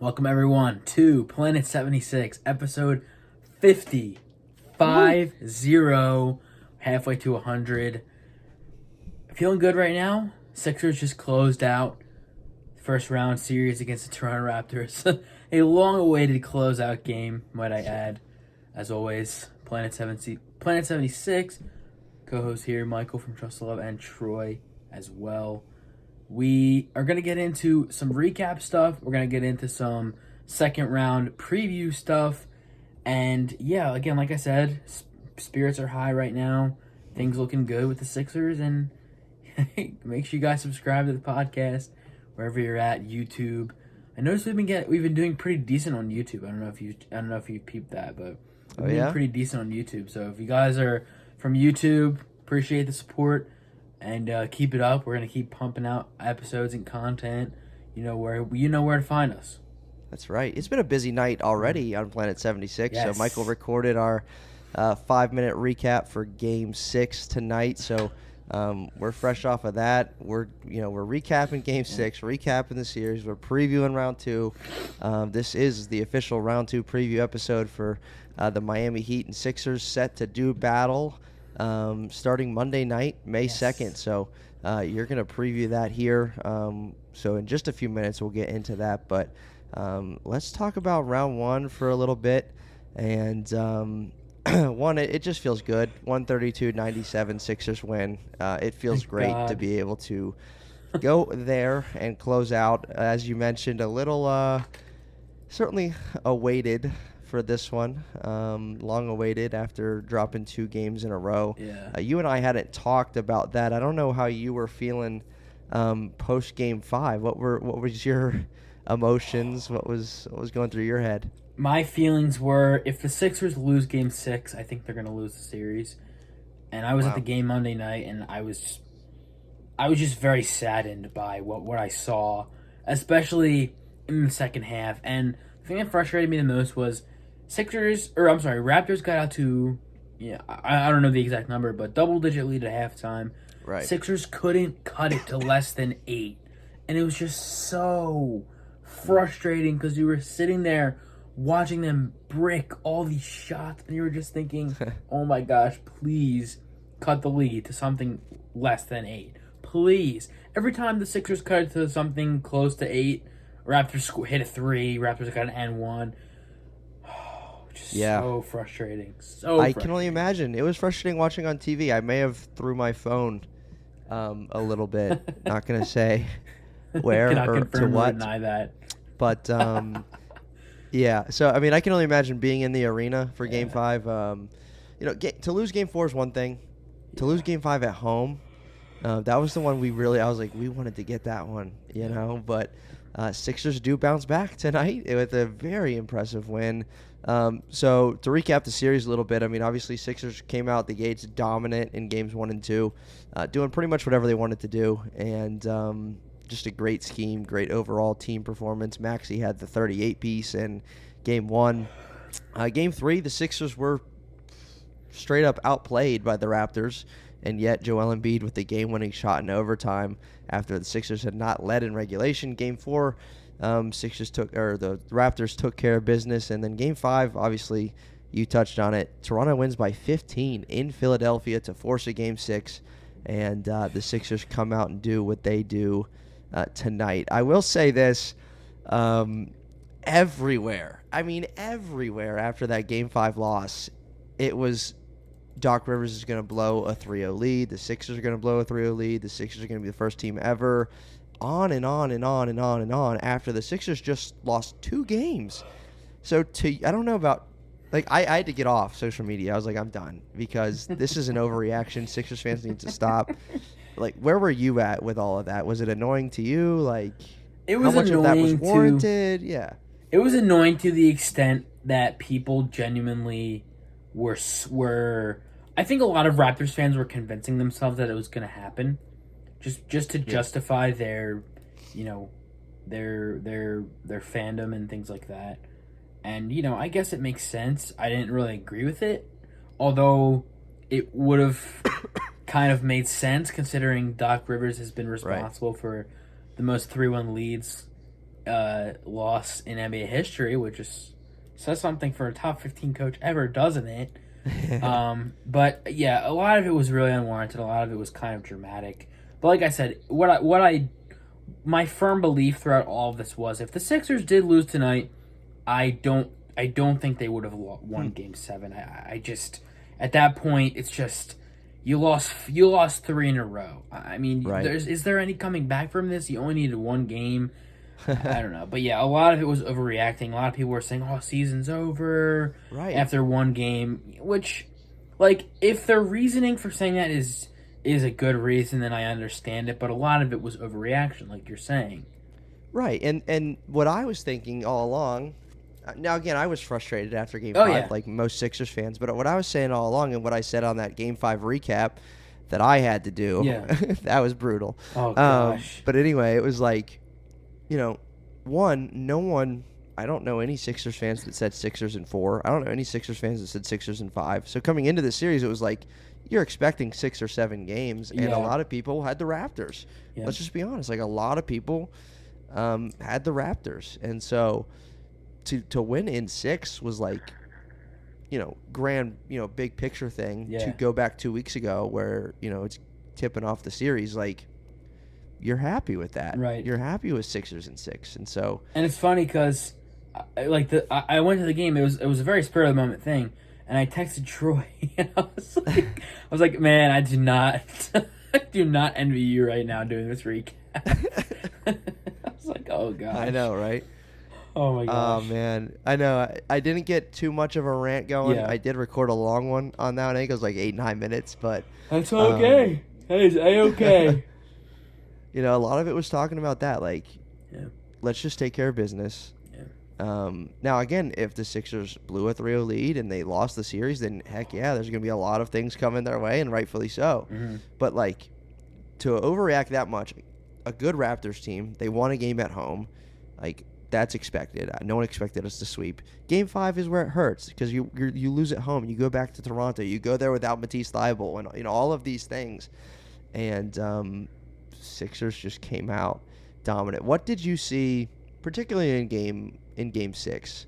Welcome everyone to Planet 76, episode 50. 5-0, halfway to 100. Feeling good right now. Sixers just closed out first round series against the Toronto Raptors. A long-awaited closeout game, might I add. As always, Planet 76, co-host here, Michael from Trust Love, and Troy as well. We are going to get into some recap stuff. We're going to get into some second round preview stuff. And yeah, again, like I said, spirits are high right now. Things looking good with the Sixers. And make sure you guys subscribe to the podcast wherever you're at. YouTube. I noticed we've been doing pretty decent on YouTube. I don't know if you peeped that, but we've been pretty decent on YouTube. So if you guys are from YouTube, appreciate the support. And keep it up. We're gonna keep pumping out episodes and content. You know where to find us. That's right. It's been a busy night already on Planet 76. Yes. So Michael recorded our 5-minute recap for Game 6 tonight. So we're fresh off of that. We're recapping Game 6, recapping the series. We're previewing round 2. This is the official round 2 preview episode for the Miami Heat and Sixers set to do battle. Starting Monday night, May 2nd. So you're going to preview that here. So in just a few minutes, we'll get into that. But let's talk about round 1 for a little bit. And it just feels good. 132-97 Sixers win. It feels great to be able to go there and close out. As you mentioned, a little certainly awaited for this one, long awaited after dropping 2 games in a row. Yeah. You and I hadn't talked about that. I don't know how you were feeling post Game 5. What was your emotions? What was going through your head? My feelings were, if the Sixers lose Game 6, I think they're going to lose the series. And I was at the game Monday night, and I was just very saddened by what I saw, especially in the second half. And the thing that frustrated me the most was Raptors got out to, I don't know the exact number, but double-digit lead at halftime. Right. Sixers couldn't cut it to less than 8. And it was just so frustrating because you were sitting there watching them brick all these shots, and you were just thinking, oh my gosh, please cut the lead to something less than 8. Please. Every time the Sixers cut it to something close to 8, Raptors hit a 3, Raptors got an N1. So frustrating. I can only imagine. It was frustrating watching on TV. I may have threw my phone a little bit. Not going to say where or to what. Or deny that. But, yeah. So, I mean, I can only imagine being in the arena for Game 5. To lose Game 4 is one thing. To lose Game 5 at home, that was the one I was like, we wanted to get that one, But Sixers do bounce back tonight with a very impressive win. So to recap the series a little bit, I mean, obviously Sixers came out the gates dominant in games 1 and 2, doing pretty much whatever they wanted to do, and just a great scheme, great overall team performance. Maxey had the 38-piece in Game 1. Game 3, the Sixers were straight up outplayed by the Raptors, and yet Joel Embiid with the game-winning shot in overtime after the Sixers had not led in regulation. Game 4, the Raptors took care of business, and then Game 5, obviously, you touched on it. Toronto wins by 15 in Philadelphia to force a Game 6, and the Sixers come out and do what they do tonight. I will say this, everywhere after that Game 5 loss, it was Doc Rivers is going to blow a 3-0 lead. The Sixers are going to blow a 3-0 lead. The Sixers are going to be the first team ever. On and on and on and on and on after the Sixers just lost 2 games. So I don't know about, I had to get off social media. I was like, I'm done because this is an overreaction. Sixers fans need to stop. Where were you at with all of that? Was it annoying to you? It was how much of that was annoying warranted? Yeah. It was annoying to the extent that people genuinely were. I think a lot of Raptors fans were convincing themselves that it was going to happen, just to justify their fandom and things like that. And I guess it makes sense. I didn't really agree with it, although it would have kind of made sense considering Doc Rivers has been responsible for the most 3-1 leads loss in NBA history, which says something for a top 15 coach ever, doesn't it? But yeah, a lot of it was really unwarranted. A lot of it was kind of dramatic. But like I said, my firm belief throughout all of this was if the Sixers did lose tonight, I don't think they would have won Game 7. I just at that point it's just you lost 3 in a row. I mean, right. Is there any coming back from this? You only needed one game. I don't know, but yeah, a lot of it was overreacting. A lot of people were saying, "Oh, season's over," right, after one game. Which, like, if their reasoning for saying that is a good reason, then I understand it. But a lot of it was overreaction, like you're saying. Right, and what I was thinking all along. Now again, I was frustrated after Game 5, yeah. like most Sixers fans. But what I was saying all along, and what I said on that Game 5 recap that I had to do, that was brutal. Oh gosh. But anyway, it was like, no one. I don't know any Sixers fans that said Sixers in 4. I don't know any Sixers fans that said Sixers in 5. So coming into the series, it was like you're expecting 6 or 7 games, and a lot of people had the Raptors. Yeah. Let's just be honest. Like a lot of people had the Raptors, and so to win in 6 was like, grand, big picture thing. Yeah. To go back 2 weeks ago where it's tipping off the series, like. You're happy with that, right? You're happy with Sixers in 6, and so. And it's funny because, I went to the game. It was a very spur of the moment thing, and I texted Troy. And I was like, man, I do not envy you right now doing this recap. I was like, oh god. I know, right? Oh my gosh. Oh man, I know. I didn't get too much of a rant going. Yeah. I did record a long one on that one. I think it was like 8-9 minutes, but that's okay. Hey, it's A-okay. A lot of it was talking about that, like, let's just take care of business. Yeah. Now, again, if the Sixers blew a 3-0 lead and they lost the series, then heck yeah, there's going to be a lot of things coming their way, and rightfully so. Mm-hmm. But, like, to overreact that much, a good Raptors team, they won a game at home. Like, that's expected. No one expected us to sweep. Game 5 is where it hurts because you lose at home. You go back to Toronto. You go there without Matisse Thybulle and all of these things. And Sixers just came out dominant. What did you see, particularly in game 6?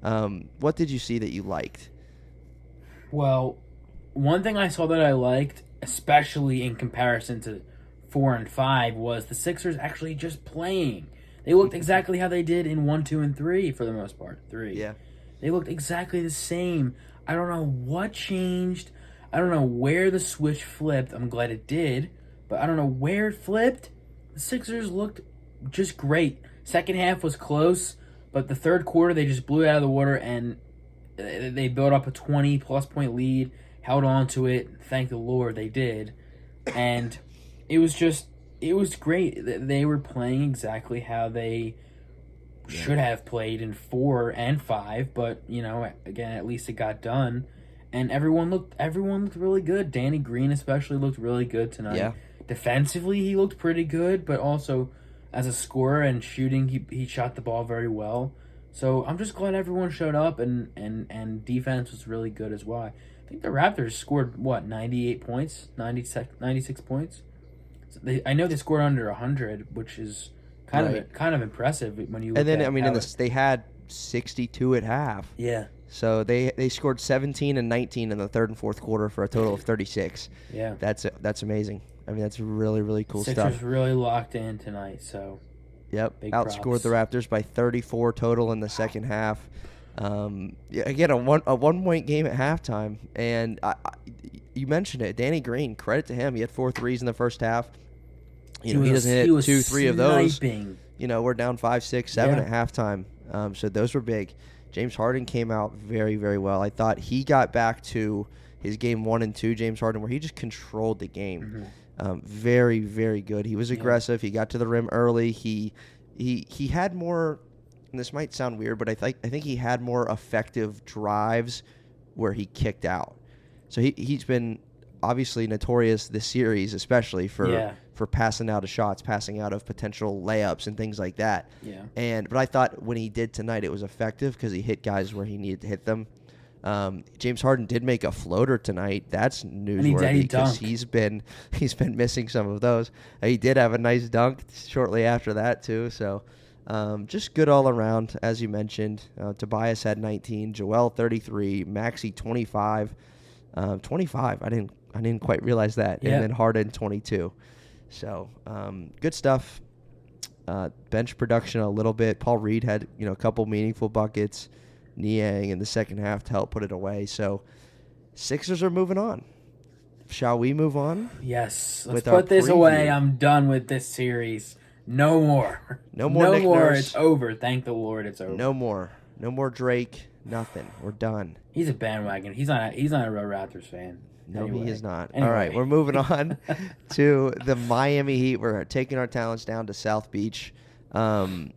What did you see that you liked? Well, one thing I saw that I liked, especially in comparison to 4 and 5, was the Sixers actually just playing. They looked exactly how they did in 1, 2, and 3 for the most part. 3. Yeah. They looked exactly the same. I don't know what changed. I don't know where the switch flipped. I'm glad it did. But I don't know where it flipped. The Sixers looked just great. Second half was close, but the third quarter they just blew it out of the water, and they built up a 20-plus point lead, held on to it. Thank the Lord they did. And it was great. They were playing exactly how they should have played in 4 and 5, but, again, at least it got done. And everyone looked really good. Danny Green especially looked really good tonight. Yeah. Defensively, he looked pretty good, but also as a scorer and shooting, he shot the ball very well. So I'm just glad everyone showed up, and defense was really good as well. I think the Raptors scored, 98 points? 96 points? So I know they scored under 100, which is kind of impressive when you look at it. And then, they had 62 at half. Yeah. So they scored 17 and 19 in the third and fourth quarter for a total of 36. Yeah. That's amazing. That's really, really cool Sixers stuff. Sixers really locked in tonight, so. Yep. Big Outscored props. the Raptors by 34 total in the second half. Again, a 1-point game at halftime. And you mentioned it. Danny Green, credit to him. He had 4 threes in the first half. He doesn't hit 2, 3 of those. We're down 5, 6, 7 at halftime. So those were big. James Harden came out very, very well. I thought he got back to his game 1 and 2, James Harden, where he just controlled the game. Mm-hmm. Very, very good. He was aggressive. He got to the rim early. He had more, and this might sound weird, but I think he had more effective drives where he kicked out. So he's been obviously notorious this series, especially for passing out of shots, passing out of potential layups and things like that. Yeah. But I thought when he did tonight, it was effective because he hit guys where he needed to hit them. James Harden did make a floater tonight. That's newsworthy because he's been missing some of those. He did have a nice dunk shortly after that too. So Just good all around, as you mentioned. Tobias had 19, Joel 33, Maxey 25. 25. I didn't quite realize that. Yeah. And then Harden 22. So good stuff. Bench production a little bit. Paul Reed had a couple meaningful buckets. Niang in the second half to help put it away. So Sixers are moving on. Shall we move on? Yes. Let's with our put this preview? away. I'm done with this series. No more. No more Nick Nurse. It's over. Thank the Lord it's over. No more. No more Drake. Nothing. We're done. He's a bandwagon. He's not a real Raptors fan. No, Anyway. he is not. Anyway. All right, we're moving on to the Miami Heat. We're taking our talents down to South Beach. So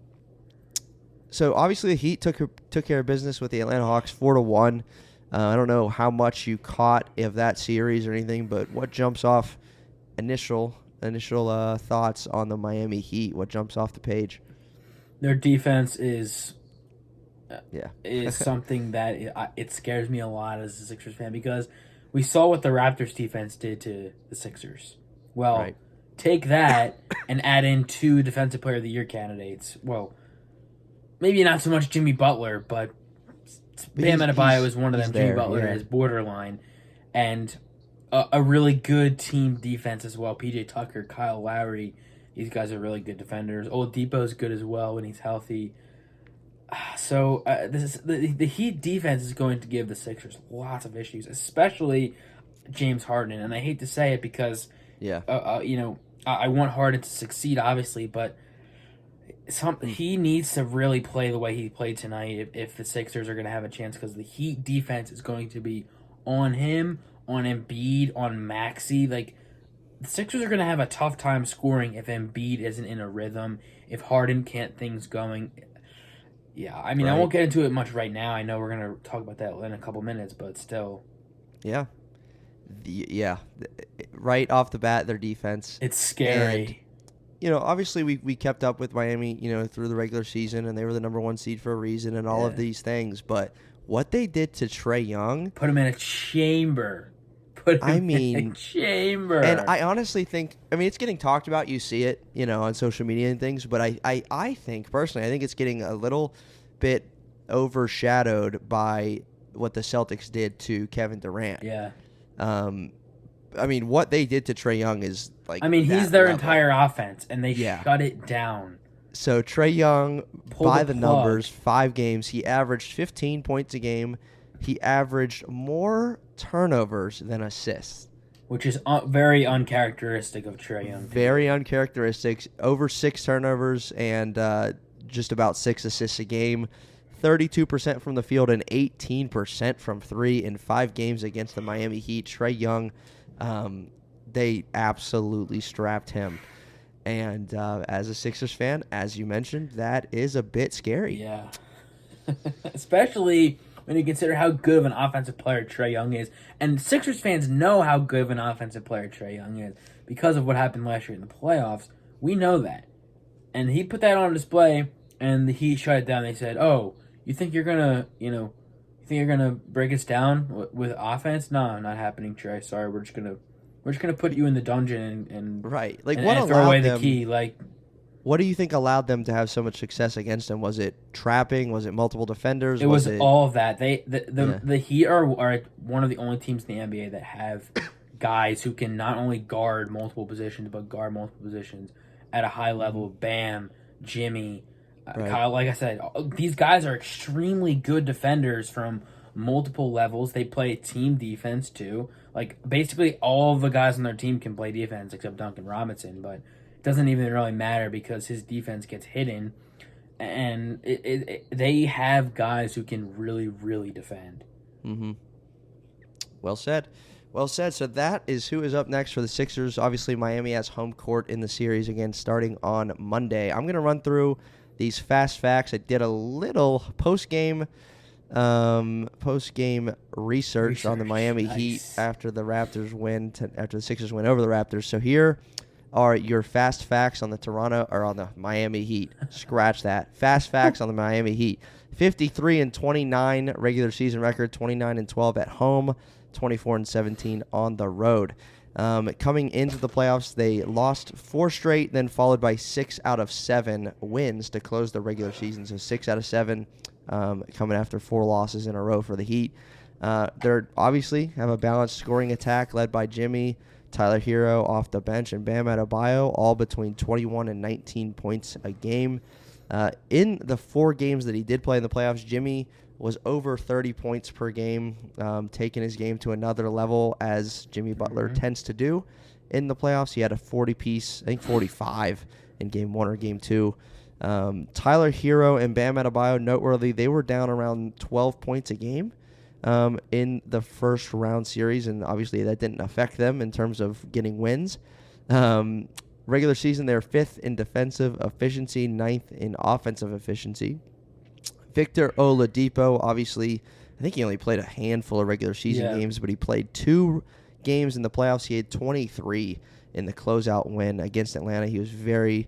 obviously the Heat took care of business with the Atlanta Hawks 4-1. I don't know how much you caught of that series or anything, but what jumps off initial thoughts on the Miami Heat? What jumps off the page? Their defense is is something that it scares me a lot as a Sixers fan because we saw what the Raptors defense did to the Sixers. Well, right. Take that and add in 2 Defensive Player of the Year candidates. Well, maybe not so much Jimmy Butler, but Bam Adebayo is one of them. Jimmy Butler is borderline. And a really good team defense as well. PJ Tucker, Kyle Lowry, these guys are really good defenders. Oladipo's good as well when he's healthy. So the Heat defense is going to give the Sixers lots of issues, especially James Harden. And I hate to say it because I want Harden to succeed, obviously, but he needs to really play the way he played tonight if the Sixers are going to have a chance, because the Heat defense is going to be on him, on Embiid, on Maxey. Like, the Sixers are going to have a tough time scoring if Embiid isn't in a rhythm, if Harden can't things going. Yeah, I mean, right. I won't get into it much right now. I know we're going to talk about that in a couple minutes, but still. Yeah. Right off the bat, their defense. It's scary. And, obviously we kept up with Miami, through the regular season, and they were the number 1 seed for a reason and all of these things. But what they did to Trae Young. Put him in a chamber. In a chamber. And I honestly think, it's getting talked about. You see it, on social media and things. But I think, personally, it's getting a little bit overshadowed by what the Celtics did to Kevin Durant. Yeah. What they did to Trae Young is like. He's their entire offense, and they shut it down. So Trae Young, by the numbers, 5 games, he averaged 15 points a game. He averaged more turnovers than assists, which is very uncharacteristic of Trae Young. Very uncharacteristic. Over 6 turnovers and just about 6 assists a game. 32% from the field and 18% from 3 in 5 games against the Miami Heat. Trae Young, they absolutely strapped him. And as a Sixers fan, as you mentioned, that is a bit scary. Yeah. Especially when you consider how good of an offensive player Trae Young is. And Sixers fans know how good of an offensive player Trae Young is because of what happened last year in the playoffs. We know that. And he put that on display, and the Heat shut it down. They said, "Oh, you think you're gonna break us down with offense? No, not happening, Trae. Sorry, we're just gonna put you in the dungeon and right. And throw away the key. Like, what do you think allowed them to have so much success against him? Was it trapping? Was it multiple defenders? It was all of that. The Heat are one of the only teams in the NBA that have guys who can not only guard multiple positions but guard multiple positions at a high level. Bam, Jimmy. Right. Kyle, like I said, these guys are extremely good defenders from multiple levels. They play team defense too. Like, basically all of the guys on their team can play defense except Duncan Robinson, but it doesn't even really matter because his defense gets hidden, and they have guys who can really, really defend. Mm-hmm. Well said. Well said. So that is who is up next for the Sixers. Obviously, Miami has home court in the series again starting on Monday. I'm going to run through these fast facts. I did a little post-game research on the Miami Heat after the Sixers win over the Raptors. So here are your fast facts on the Miami Heat. Scratch that. Fast facts on the Miami Heat. 53-29 regular season record, 29-12 at home, 24-17 on the road. Coming into the playoffs, they lost 4 straight, then followed by 6 out of 7 wins to close the regular season. So 6 out of 7 coming after 4 losses in a row for the Heat. They're obviously have a balanced scoring attack led by Jimmy, Tyler Hero off the bench, and Bam Adebayo, all between 21 and 19 points a game. In the 4 games that he did play in the playoffs, Jimmy was over 30 points per game, taking his game to another level, as Jimmy Butler tends to do in the playoffs. He had a 40-piece, I think 45 in Game 1 or Game 2. Tyler Hero and Bam Adebayo, noteworthy, they were down around 12 points a game in the first round series, and obviously that didn't affect them in terms of getting wins. Regular season, they're 5th in defensive efficiency, 9th in offensive efficiency. Victor Oladipo, obviously, I think he only played a handful of regular season games, but he played 2 games in the playoffs. He had 23 in the closeout win against Atlanta. He was very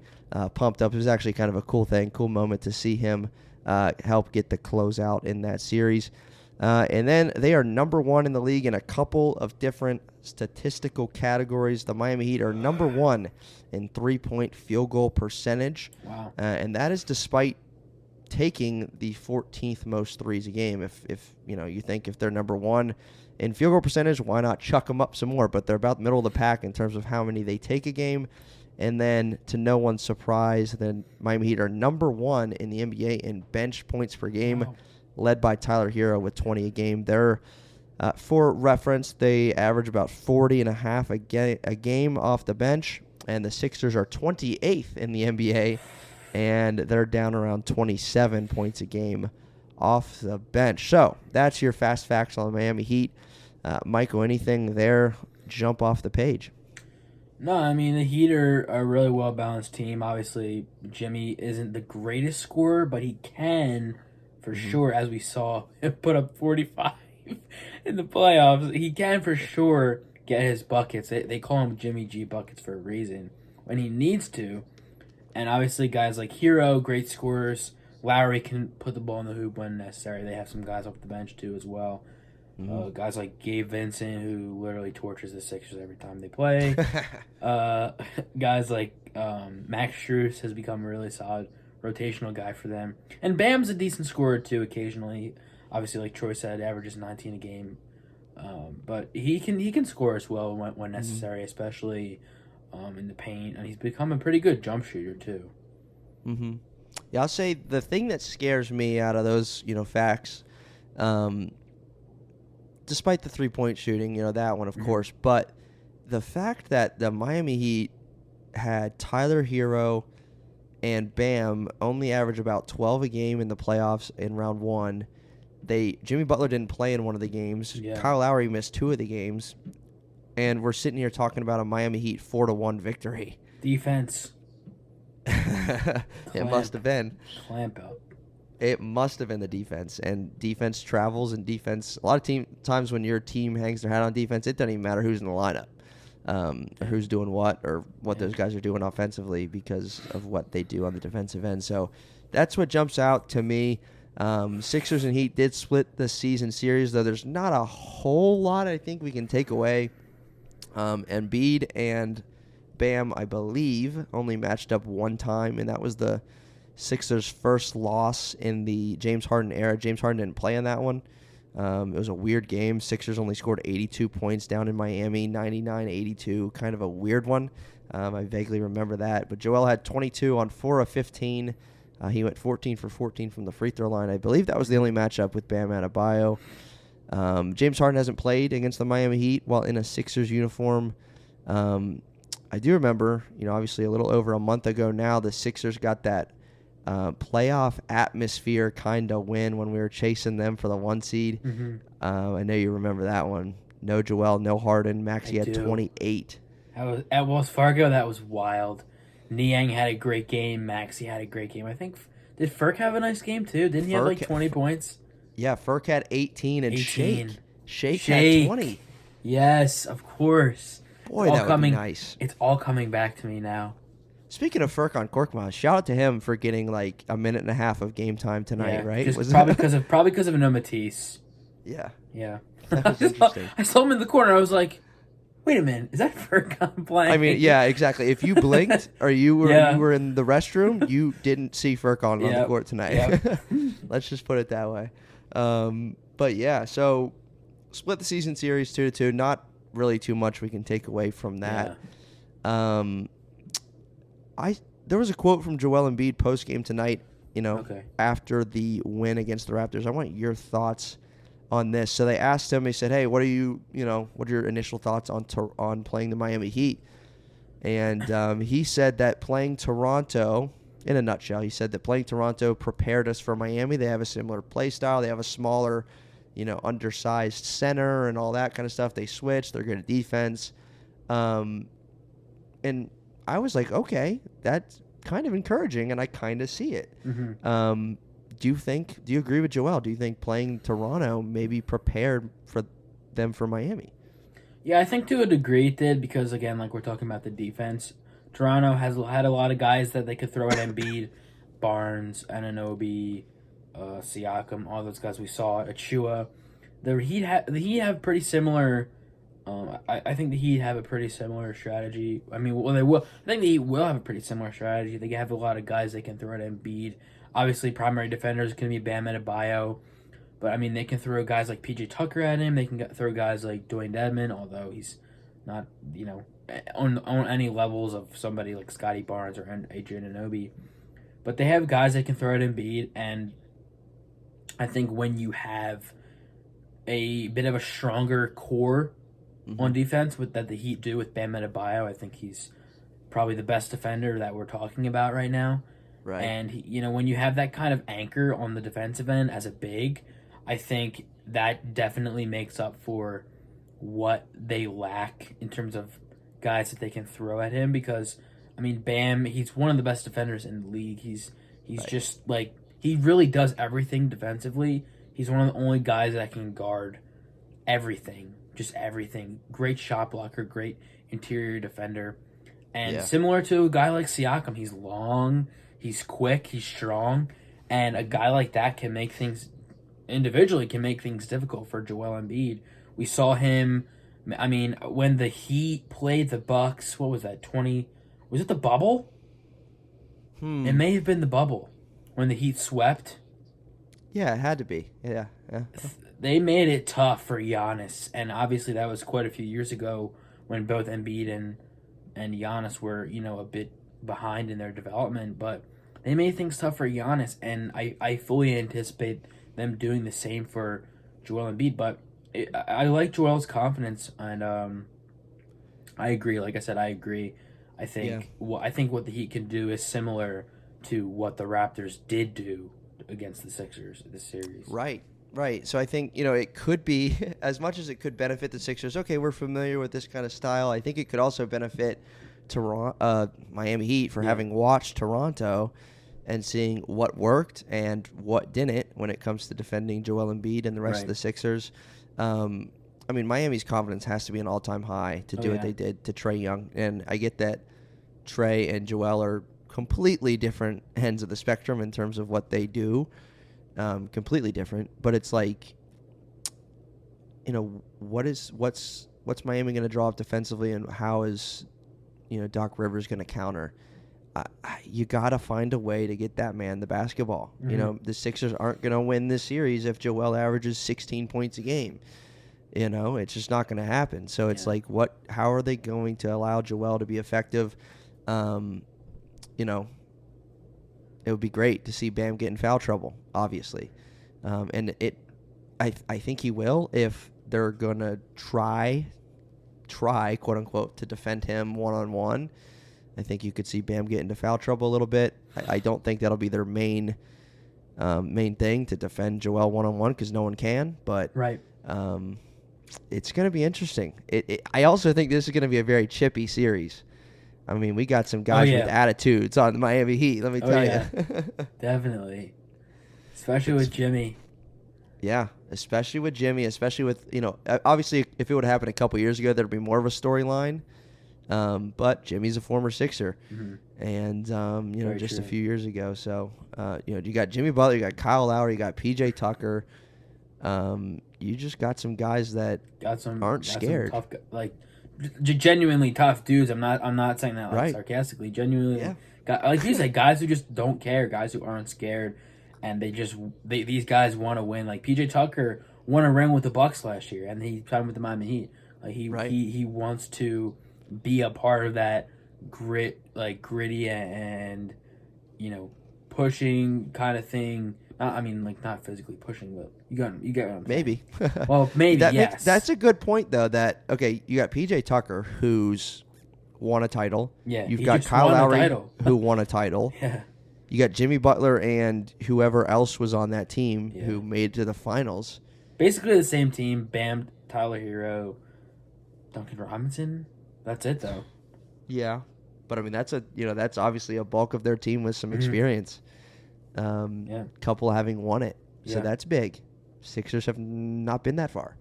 pumped up. It was actually kind of a cool moment to see him help get the closeout in that series. And then they are number 1 in the league in a couple of different statistical categories. The Miami Heat are number 1 in 3-point field goal percentage. Wow. And that is despite taking the 14th most threes a game. If you think if they're number 1 in field goal percentage, why not chuck them up some more? But they're about middle of the pack in terms of how many they take a game. And then, to no one's surprise, the Miami Heat are number 1 in the NBA in bench points per game, led by Tyler Hero with 20 a game. They're, for reference, they average about 40.5 a game off the bench, and the Sixers are 28th in the NBA, and they're down around 27 points a game off the bench. So that's your fast facts on the Miami Heat. Michael, anything there jump off the page? No, I mean, the Heat are a really well-balanced team. Obviously, Jimmy isn't the greatest scorer, but he can, for sure, as we saw, put up 45 in the playoffs. He can, for sure, get his buckets. They call him Jimmy G buckets for a reason when he needs to. And obviously, guys like Hero, great scorers. Lowry can put the ball in the hoop when necessary. They have some guys off the bench, too, as well. Guys like Gabe Vincent, who literally tortures the Sixers every time they play. Guys like Max Strus has become a really solid rotational guy for them. And Bam's a decent scorer, too, occasionally. Obviously, like Troy said, averages 19 a game. But he can score as well when necessary, especially in the paint. And he's become a pretty good jump shooter, too. Yeah, I'll say the thing that scares me out of those, facts, despite the 3-point shooting, that one, of course, but the fact that the Miami Heat had Tyler Hero and Bam only average about 12 a game in the playoffs in round 1. Jimmy Butler didn't play in one of the games. Yeah. Kyle Lowry missed 2 of the games. And we're sitting here talking about a Miami Heat 4-1 victory. Defense. It must have been. Clamp out. It must have been the defense. And defense travels, and defense, a lot of times when your team hangs their hat on defense, it doesn't even matter who's in the lineup, or who's doing what, or what those guys are doing offensively because of what they do on the defensive end. So that's what jumps out to me. Sixers and Heat did split the season series, though there's not a whole lot I think we can take away. Embiid and Bam, I believe, only matched up one time, and that was the Sixers' first loss in the James Harden era. James Harden didn't play in that one. It was a weird game. Sixers only scored 82 points down in Miami, 99-82, kind of a weird one. I vaguely remember that. But Joel had 22 on 4 of 15. He went 14 for 14 from the free throw line. I believe that was the only matchup with Bam Adebayo. James Harden hasn't played against the Miami Heat while in a Sixers uniform. I do remember, obviously a little over a month ago now, the Sixers got that playoff atmosphere kind of win when we were chasing them for the 1 seed. I know you remember that one. No Joel, no Harden. Maxey had 28. At Wells Fargo, that was wild. Niang had a great game. Maxey had a great game. I think, did Furk have a nice game too? Didn't he have like 20 points? Yeah, Furk had 18 and Shake had 20. Yes, of course. Boy, that would be nice. It's all coming back to me now. Speaking of Furk on Korkmaz, shout out to him for getting like a minute and a half of game time tonight, right? Probably because of no Matisse. Yeah. Yeah. That was interesting. I saw him in the corner. I was like, Wait a minute, is that Furkan playing? I mean, yeah, exactly. If you blinked or you were in the restroom, you didn't see Furkan on the court tonight. Yep. Let's just put it that way. But yeah, so split the season series 2-2. Not really too much we can take away from that. Yeah. There was a quote from Joel Embiid post game tonight. After the win against the Raptors. I want your thoughts on this. So they asked him. They said, "Hey, what are your initial thoughts on playing the Miami Heat?" And he said that playing Toronto, in a nutshell, he said that playing Toronto prepared us for Miami. They have a similar play style. They have a smaller, undersized center and all that kind of stuff. They switch. They're good at defense. And I was like, okay, that's kind of encouraging, and I kind of see it. Mm-hmm. Do you agree with Joel? Do you think playing Toronto maybe prepared for them for Miami? Yeah, I think to a degree it did, because again, like we're talking about the defense, Toronto has had a lot of guys that they could throw at Embiid, Barnes, Anunoby, Siakam, all those guys we saw, Achua. The Heat have pretty similar. I think the Heat have a pretty similar strategy. I mean, well, they will. I think the Heat will have a pretty similar strategy. They have a lot of guys they can throw at Embiid. Obviously, primary defenders can be Bam Adebayo, but I mean, they can throw guys like PJ Tucker at him. They can throw guys like Dwayne Dedmon, although he's not, on any levels of somebody like Scotty Barnes or Adrian Anunoby. But they have guys they can throw at Embiid, and I think when you have a bit of a stronger core on defense that the Heat do with Bam Adebayo, I think he's probably the best defender that we're talking about right now. Right. And when you have that kind of anchor on the defensive end as a big, I think that definitely makes up for what they lack in terms of guys that they can throw at him. Because I mean, Bam, he's one of the best defenders in the league. He's right. Just like, he really does everything defensively. He's one of the only guys that can guard everything. Just everything. Great shot blocker, great interior defender. And similar to a guy like Siakam, he's long, he's quick, he's strong, and a guy like that can make things difficult for Joel Embiid. We saw him, I mean, when the Heat played the Bucks, what was that, was it the bubble? It may have been the bubble when the Heat swept. Yeah, it had to be. Yeah. They made it tough for Giannis, and obviously that was quite a few years ago when both Embiid and Giannis were, a bit behind in their development, but they made things tough for Giannis, and I fully anticipate them doing the same for Joel Embiid. But I like Joel's confidence, and I agree. Like I said, I agree. I think what the Heat can do is similar to what the Raptors did do against the Sixers this series. Right. So I think, it could be, as much as it could benefit the Sixers, okay, we're familiar with this kind of style. I think it could also benefit Miami Heat for having watched Toronto and seeing what worked and what didn't when it comes to defending Joel Embiid and the rest of the Sixers. I mean, Miami's confidence has to be an all-time high to do what they did to Trae Young. And I get that Trae and Joel are completely different ends of the spectrum in terms of what they do. Completely different, but it's like, what's Miami going to draw up defensively, and how is, Doc Rivers going to counter? You got to find a way to get that man the basketball. Mm-hmm. The Sixers aren't going to win this series if Joel averages 16 points a game. It's just not going to happen. So it's like, how are they going to allow Joel to be effective? It would be great to see Bam get in foul trouble, obviously. And I think he will if they're going to try, quote unquote, to defend him one-on-one. I think you could see Bam get into foul trouble a little bit. I don't think that'll be their main thing, to defend Joel one-on-one, because no one can. But it's going to be interesting. I also think this is going to be a very chippy series. I mean, we got some guys with attitudes on the Miami Heat, let me tell you. Definitely. Especially with Jimmy. Yeah, especially with Jimmy, especially with, obviously if it would have happened a couple years ago, there'd be more of a storyline. But Jimmy's a former Sixer. Mm-hmm. And, Very just true. a few years ago. So, you got Jimmy Butler, you got Kyle Lowry, you got PJ Tucker. You just got some guys that aren't scared. Some tough, genuinely tough dudes. I'm not saying that like Right. sarcastically. Genuinely, Yeah. like you said, guys who just don't care, guys who aren't scared, and these guys want to win. Like PJ Tucker won a ring with the Bucks last year, and he signed with the Miami Heat. Like Right. he wants to be a part of that gritty and pushing kind of thing. Not, I mean, like not physically pushing, but you get what I'm saying. Maybe. Well, maybe yes. That's a good point though. That okay, you got PJ Tucker who's won a title. Yeah, You've he got just Kyle won a Lowry title. who won a title. Yeah. You got Jimmy Butler and whoever else was on that team Yeah. who made it to the finals. Basically the same team. Bam, Tyler Hero, Duncan Robinson. That's it though. Yeah, but I mean that's that's obviously a bulk of their team with some experience. Yeah. Couple having won it, so Yeah. that's big. Sixers have not been that far,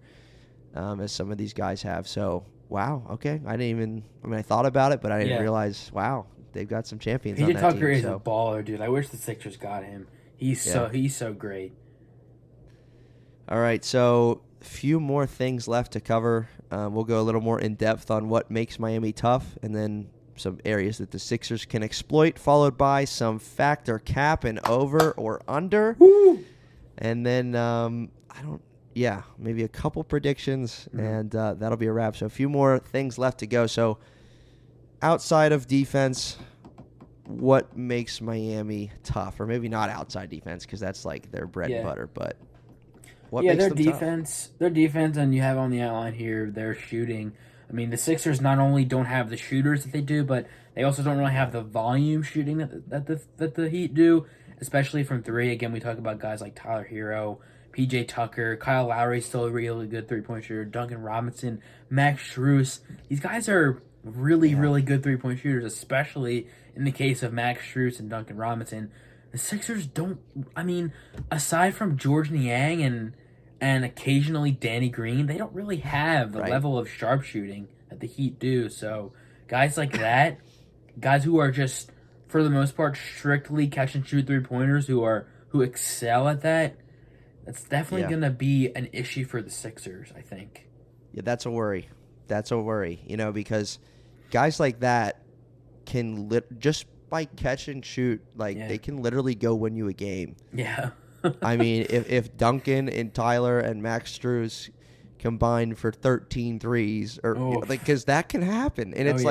as some of these guys have. So wow, okay, I thought about it, but I didn't realize. Wow, they've got some champions on PJ that Tucker team. is a baller, dude. I wish the Sixers got him. He's so great. All right, so a few more things left to cover. We'll go a little more in depth on what makes Miami tough, and then some areas that the Sixers can exploit, followed by some factor cap and over or under. Woo! And then maybe a couple predictions, and that'll be a wrap. So a few more things left to go. So outside of defense, what makes Miami tough? Or maybe not outside defense because that's like their bread and butter, but what makes their them defense, tough? their defense, and you have on the outline here their shooting. I mean, the Sixers not only don't have the shooters that they do, but they also don't really have the volume shooting that the Heat do, especially from three. Again, we talk about guys like Tyler Hero, PJ Tucker, Kyle Lowry, still a really good 3-point shooter, Duncan Robinson, Max Strus. These guys are really good 3-point shooters, especially in the case of Max Strus and Duncan Robinson. The Sixers don't. I mean, aside from George Niang and occasionally Danny Green, they don't really have the level of sharpshooting that the Heat do. So guys like that, guys who are just for the most part strictly catch and shoot 3-pointers, who excel at that, that's definitely gonna be an issue for the Sixers, I think. Yeah, that's a worry. That's a worry, because guys like that can just by catch and shoot, they can literally go win you a game. Yeah. I mean, if Duncan and Tyler and Max Strus combined for 13 threes, or because that can happen, and it's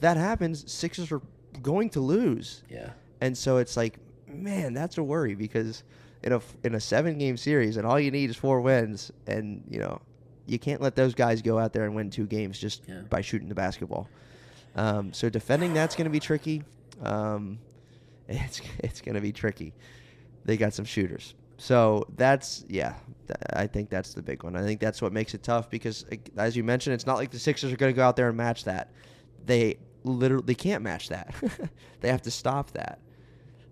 that happens, Sixers are going to lose. Yeah. And so it's like, man, that's a worry because in a 7-game series, and all you need is 4 wins, and you can't let those guys go out there and win 2 games just by shooting the basketball. So defending that's going to be tricky. It's going to be tricky. They got some shooters. So that's, I think that's the big one. I think that's what makes it tough because, as you mentioned, it's not like the Sixers are going to go out there and match that. They can't match that. They have to stop that.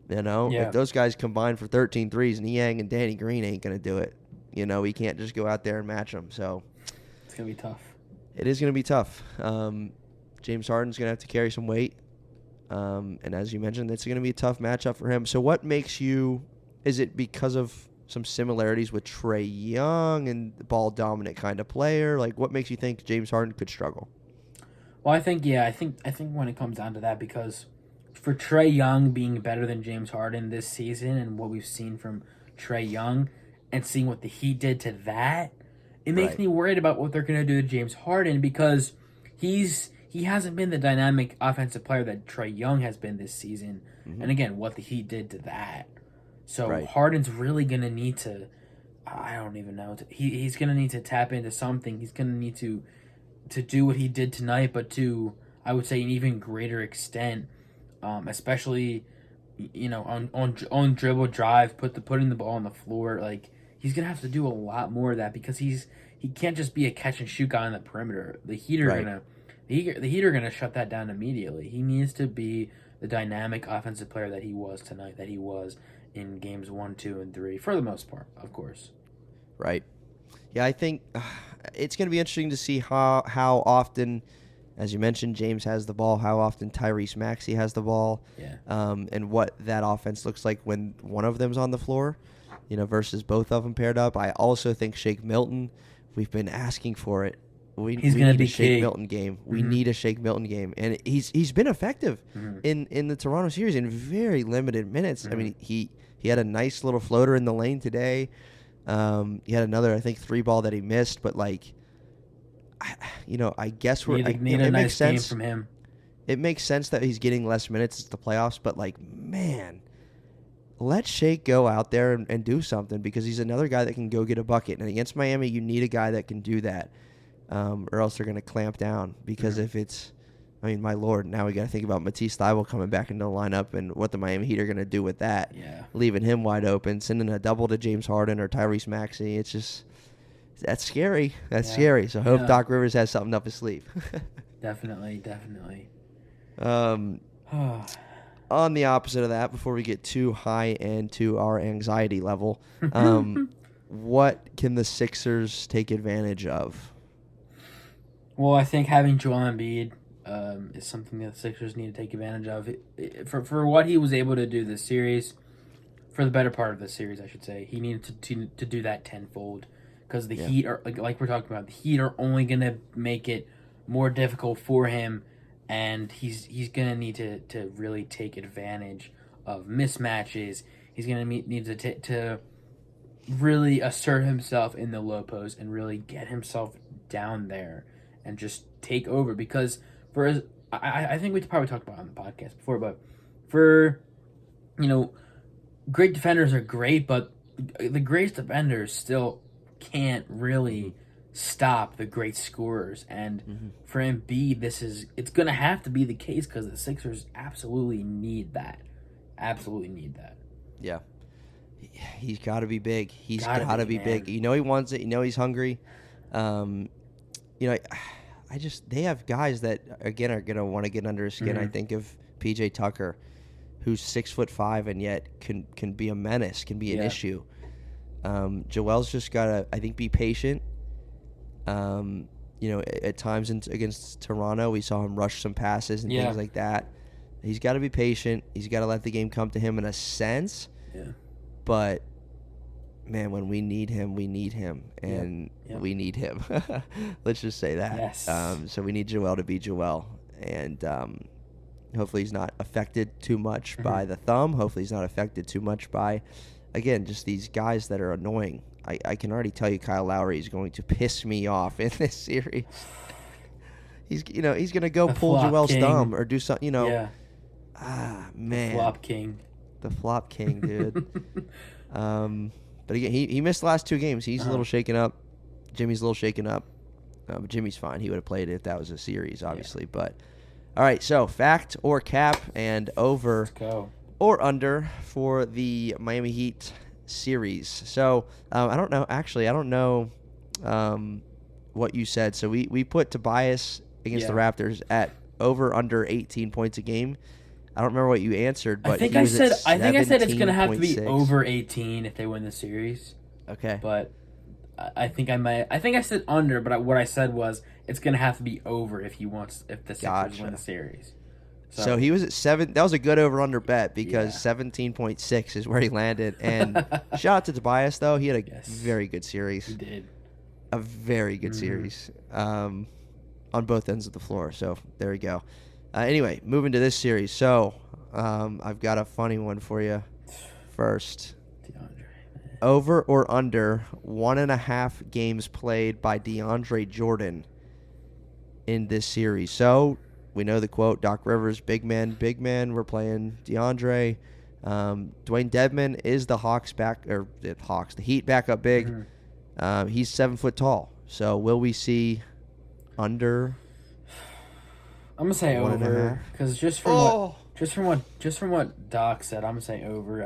If those guys combine for 13 threes, Niang and Danny Green ain't going to do it. We can't just go out there and match them. So it's going to be tough. It is going to be tough. James Harden's going to have to carry some weight. And as you mentioned, it's going to be a tough matchup for him. So what makes you... Is it because of some similarities with Trae Young and the ball-dominant kind of player? Like, what makes you think James Harden could struggle? Well, I think when it comes down to that, because for Trae Young being better than James Harden this season and what we've seen from Trae Young and seeing what the Heat did to that, it makes me worried about what they're going to do to James Harden because he hasn't been the dynamic offensive player that Trae Young has been this season. Mm-hmm. And again, what the Heat did to that. So Harden's really going to need to, I don't even know, he's going to need to tap into something. He's going to need to do what he did tonight, but to, I would say, an even greater extent, especially, on dribble drive, putting the ball on the floor. Like, he's going to have to do a lot more of that because he can't just be a catch and shoot guy on the perimeter. The Heat are gonna shut that down immediately. He needs to be the dynamic offensive player that he was tonight, that he was in games 1, 2, and 3, for the most part, of course. Right. Yeah, I think it's going to be interesting to see how often, as you mentioned, James has the ball, how often Tyrese Maxey has the ball, and what that offense looks like when one of them's on the floor, versus both of them paired up. I also think Shake Milton, we've been asking for it we He's we gonna need a be Shake key. Milton game. We need a Shake Milton game, and he's been effective in the Toronto series in very limited minutes. I mean, he had a nice little floater in the lane today. He had another, I think, 3-ball that he missed, but like, I guess Need a it nice makes sense game from him. It makes sense that he's getting less minutes. It's the playoffs, but like, man, let Shake go out there and do something, because he's another guy that can go get a bucket. And against Miami, you need a guy that can do that, or else they're going to clamp down. Because if it's, I mean, my Lord, now we got to think about Matisse Thybulle coming back into the lineup and what the Miami Heat are going to do with that. Yeah. Leaving him wide open, sending a double to James Harden or Tyrese Maxey. It's just, that's scary. That's scary. So I hope Doc Rivers has something up his sleeve. Definitely. On the opposite of that, before we get too high into our anxiety level, what can the Sixers take advantage of? Well, I think having Joel Embiid is something that the Sixers need to take advantage of. For what he was able to do this series, for the better part of the series, I should say, he needed to do that tenfold, because the Heat are, like we're talking about, the Heat are only going to make it more difficult for him, and he's going to need to really take advantage of mismatches. He's going to need to really assert himself in the low post and really get himself down there and just take over. Because I think we probably talked about it on the podcast before, but for, great defenders are great, but the greatest defenders still can't really stop the great scorers. And for Embiid, it's going to have to be the case, because the Sixers absolutely need that. Yeah. He's got to be big. He's got to be man. big. He wants it. He's hungry. They have guys that, again, are going to want to get under his skin. I think of PJ Tucker, who's 6'5" and yet can be a menace, can be an issue. Joel's just got to, I think, be patient. At times against Toronto, we saw him rush some passes and things like that. He's got to be patient. He's got to let the game come to him in a sense. Yeah. But, man, when we need him, and we need him. Let's just say that. Yes. So we need Joel to be Joel, and hopefully he's not affected too much by the thumb. Hopefully he's not affected too much by, again, just these guys that are annoying. I can already tell you Kyle Lowry is going to piss me off in this series. He's going to go pull Joel's thumb or do something, man. The flop king, dude. But again, he missed the last 2 games. He's a little shaken up. Jimmy's a little shaken up. But Jimmy's fine. He would have played it if that was a series, obviously. But all right, so fact or cap, and over or under for the Miami Heat series. So I don't know. Actually, I don't know what you said. So we put Tobias against the Raptors at over under 18 points a game. I don't remember what you answered, but I think I said it's going to have to be over 18 if they win the series. Okay. But I think I said under, but what I said was it's going to have to be over if the Sixers win the series. So he was at 7. That was a good over-under bet, because 17.6 is where he landed. And shout out to Tobias, though. He had a very good series. He did. A very good series on both ends of the floor. So there we go. Anyway, moving to this series. So I've got a funny one for you first. DeAndre. Over or under 1.5 games played by DeAndre Jordan in this series. So we know the quote, Doc Rivers, big man, we're playing DeAndre. Dwayne Dedman is the the Heat backup big. He's 7 foot tall. So will we see under? I'm gonna say over, because just from what Doc said, I'm gonna say over.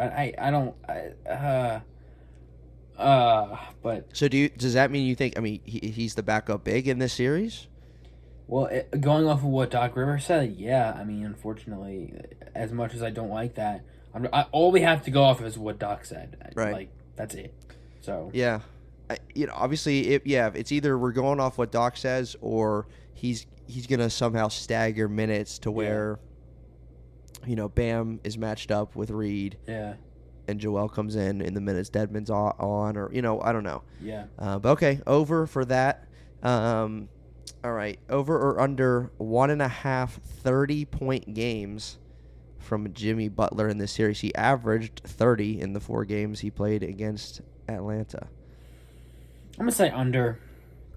But so does that mean you think? I mean, he's the backup big in this series? Well, going off of what Doc Rivers said, yeah. I mean, unfortunately, as much as I don't like that, all we have to go off is what Doc said. Right. Like, that's it. So yeah, obviously, it's either we're going off what Doc says, or he's gonna somehow stagger minutes to where, Bam is matched up with Reed. Yeah. And Joel comes in the minutes Dedman's on, or I don't know. Yeah. But okay, over for that. All right. Over or under 1.5 30-point games from Jimmy Butler in this series. He averaged 30 in the 4 games he played against Atlanta. I'm going to say under.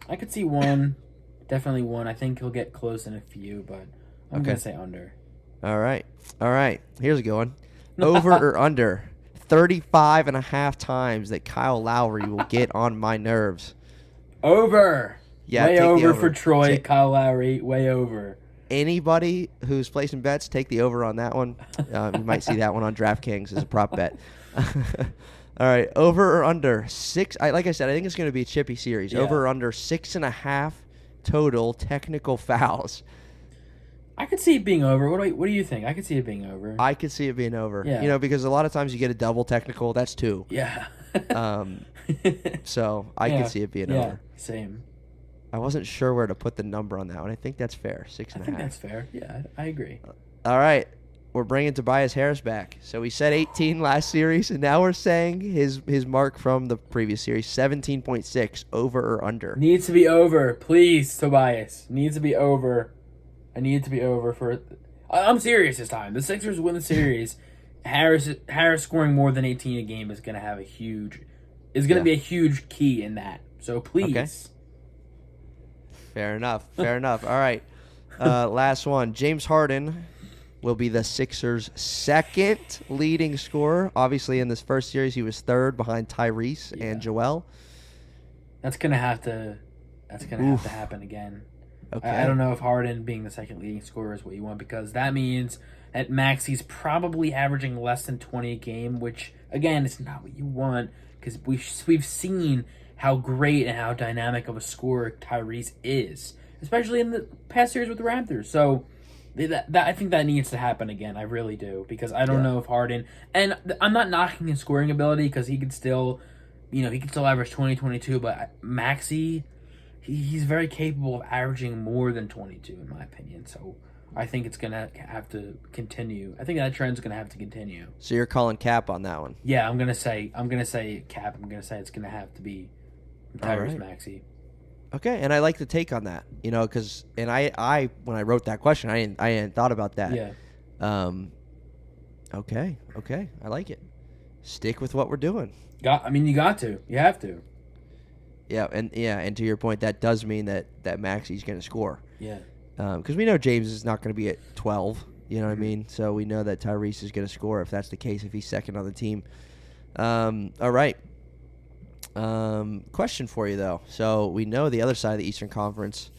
I could see one. Definitely one. I think he'll get close in a few, but I'm going to say under. All right. Here's a good one. Over or under 35.5 times that Kyle Lowry will get on my nerves. Over. Yeah, way over for Troy, Kyle Lowry. Way over. Anybody who's placing bets, take the over on that one. You might see that one on DraftKings as a prop bet. All right, over or under 6? Like I said, I think it's going to be a chippy series. Yeah. Over or under 6.5 total technical fouls. I could see it being over. What do you think? I could see it being over. I could see it being over. Yeah. Because a lot of times you get a double technical. That's 2. Yeah. So I could see it being over. Same. I wasn't sure where to put the number on that one. I think that's fair. 6.5. I think that's fair. Yeah, I agree. All right. We're bringing Tobias Harris back. So we said 18 last series, and now we're saying his mark from the previous series, 17.6, over or under. Needs to be over. Please, Tobias. Needs to be over. I need it to be over for... I'm serious this time. The Sixers win the series. Harris scoring more than 18 a game is going to have a huge... is going to be a huge key in that. So please... Okay. Fair enough. All right. Last one. James Harden will be the Sixers' second leading scorer. Obviously, in this first series, he was third behind Tyrese and Joel. That's gonna have to happen again. Okay. I don't know if Harden being the second leading scorer is what you want, because that means at max he's probably averaging less than 20 a game, which again is not what you want, because we've seen how great and how dynamic of a scorer Tyrese is, especially in the past series with the Raptors. So that I think that needs to happen again. I really do, because I don't know if Harden, and I'm not knocking his scoring ability, because he could still, average 20, 22, but Maxey, he's very capable of averaging more than 22 in my opinion. So I think it's gonna have to continue. I think that trend's gonna have to continue. So you're calling cap on that one? Yeah, I'm gonna say cap. I'm gonna say it's gonna have to be Tyrese Maxey. Okay, and I like the take on that, because I when I wrote that question, I hadn't thought about that. Yeah. Okay, I like it. Stick with what we're doing. You have to. Yeah, and to your point, that does mean that Maxey's going to score. Yeah. Because we know James is not going to be at 12. You know what I mean? So we know that Tyrese is going to score if that's the case, if he's second on the team. All right. Question for you, though. So we know the other side of the Eastern Conference,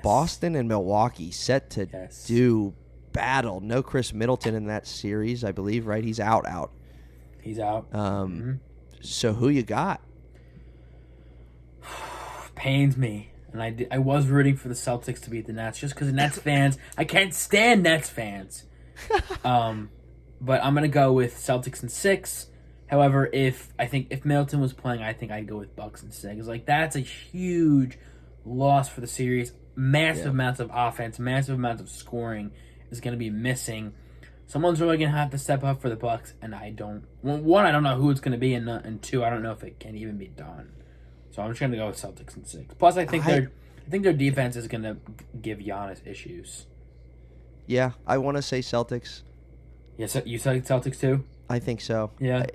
Boston and Milwaukee set to do battle. No Chris Middleton in that series, I believe, right? He's out. He's out. So who you got? Pains me. And I was rooting for the Celtics to beat the Nets just because the Nets fans, I can't stand Nets fans. But I'm going to go with Celtics in 6. However, if Middleton was playing, I think I'd go with Bucks in 6. Like, that's a huge loss for the series. Massive amounts of offense, massive amounts of scoring is going to be missing. Someone's really going to have to step up for the Bucks, and I don't know who it's going to be, and 2, I don't know if it can even be done. So I'm just going to go with Celtics in 6. Plus, I think their defense is going to give Giannis issues. Yeah, I want to say Celtics. Yeah, so you said Celtics too? I think so. Yeah.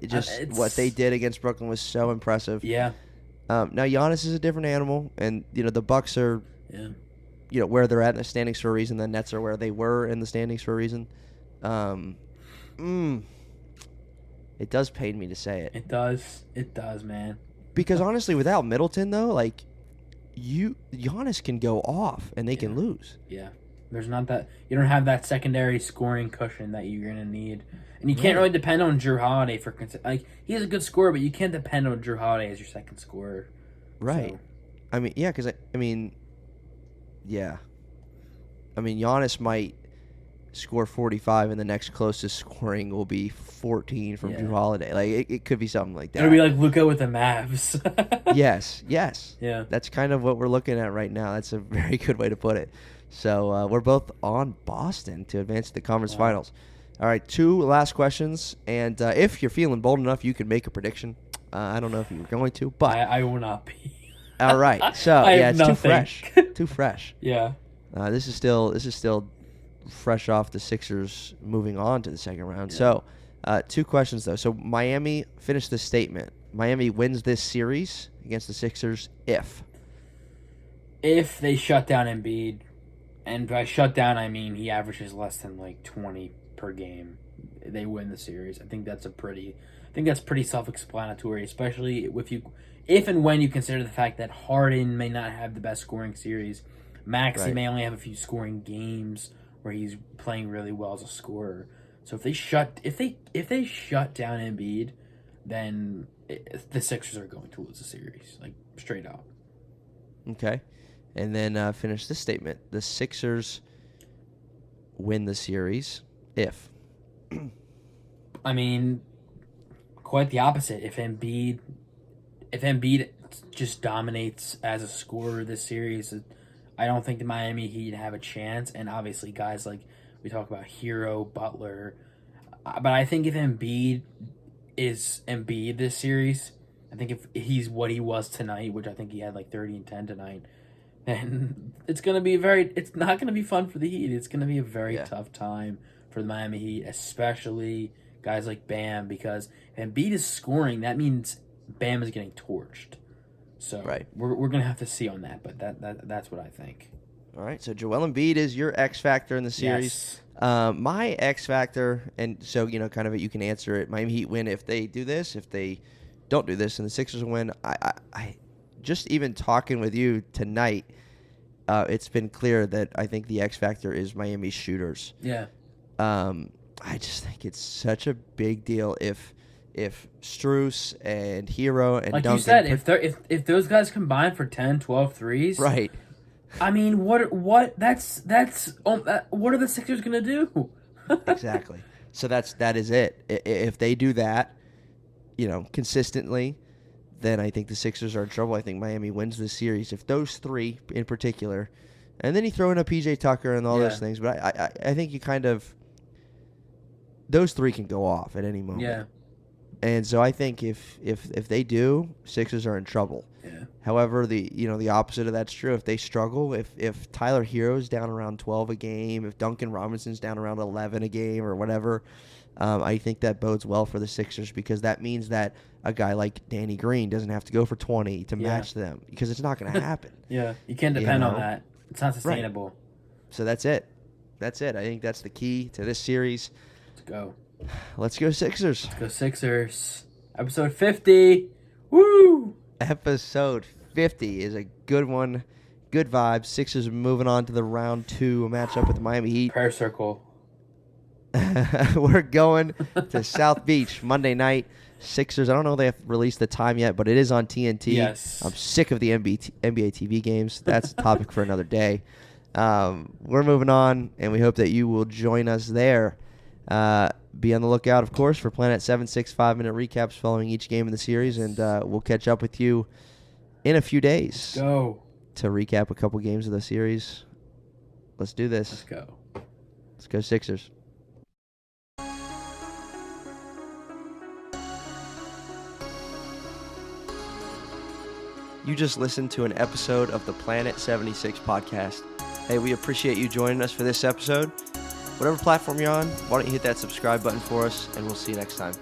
What they did against Brooklyn was so impressive. Yeah. Now, Giannis is a different animal, and, the Bucks are, where they're at in the standings for a reason. The Nets are where they were in the standings for a reason. It does pain me to say it. It does, man. Because honestly, without Middleton, though, like, Giannis can go off and they can lose. Yeah. There's not that, you don't have that secondary scoring cushion that you're going to need. And you can't really depend on Jrue Holiday for, he's a good scorer, but you can't depend on Jrue Holiday as your second scorer. Right. So. I mean, yeah, because, Giannis might score 45 and the next closest scoring will be 14 from Jrue Holiday. Like, it could be something like that. It'll be like Luka with the Mavs. Yes. Yeah. That's kind of what we're looking at right now. That's a very good way to put it. So we're both on Boston to advance to the conference finals. All right, 2 last questions. And if you're feeling bold enough, you can make a prediction. I don't know if you were going to, but I will not be. All right. So I yeah, have it's nothing. too fresh. Yeah. This is still fresh off the Sixers moving on to the second round. Yeah. So 2 questions though. So Miami finished the statement. Miami wins this series against the Sixers if they shut down Embiid, and by shut down I mean he averages less than like 20 per game, they win the series. I think that's pretty self-explanatory, especially if and when you consider the fact that Harden may not have the best scoring series. Maxey may only have a few scoring games where he's playing really well as a scorer. So if they shut down Embiid, then the Sixers are going to lose the series, like straight up. Okay. And then finish this statement. The Sixers win the series if. I mean, quite the opposite. If Embiid just dominates as a scorer this series, I don't think the Miami Heat have a chance. And obviously, guys like we talk about Hero, Butler, but I think if Embiid is Embiid this series, I think if he's what he was tonight, which I think he had like 30 and 10 tonight, then it's not gonna be fun for the Heat. It's gonna be a very tough time for the Miami Heat, especially guys like Bam, because if Embiid is scoring, that means Bam is getting torched. So we're gonna have to see on that, but that's what I think. All right, so Joel Embiid is your X factor in the series. Yes. My X factor, and so kind of you can answer it. Miami Heat win if they do this. If they don't do this, and the Sixers win. I just even talking with you tonight, it's been clear that I think the X factor is Miami's shooters. Yeah. I just think it's such a big deal if Strus and Hero and like Duncan, you said, if those guys combine for 10, 12 threes, right? I mean, what are the Sixers gonna do? Exactly. So that is it. If they do that, consistently, then I think the Sixers are in trouble. I think Miami wins this series if those 3 in particular, and then you throw in a PJ Tucker and all those things. But I think you kind of those 3 can go off at any moment. Yeah. And so I think if they do, Sixers are in trouble. Yeah. However, the opposite of that's true. If they struggle, if Tyler Hero's down around 12 a game, if Duncan Robinson's down around 11 a game or whatever, I think that bodes well for the Sixers because that means that a guy like Danny Green doesn't have to go for 20 to match them because it's not going to happen. Yeah, you can't depend on that. It's not sustainable. Right. So that's it. I think that's the key to this series. Let's go. Let's go Sixers. Let's go Sixers. Episode 50. Woo! Episode 50 is a good one. Good vibes. Sixers moving on to the round 2 matchup with the Miami Heat. Prayer circle. We're going to South Beach Monday night. Sixers, I don't know if they have released the time yet, but it is on TNT. Yes. I'm sick of the NBA TV games. That's a topic for another day. We're moving on, and we hope that you will join us there. Be on the lookout, of course, for Planet 7's 5-minute recaps following each game in the series, and we'll catch up with you in a few days. Let's go. To recap a couple games of the series. Let's do this. Let's go. Let's go Sixers. You just listened to an episode of the Planet 76 podcast. Hey, we appreciate you joining us for this episode. Whatever platform you're on, why don't you hit that subscribe button for us, and we'll see you next time.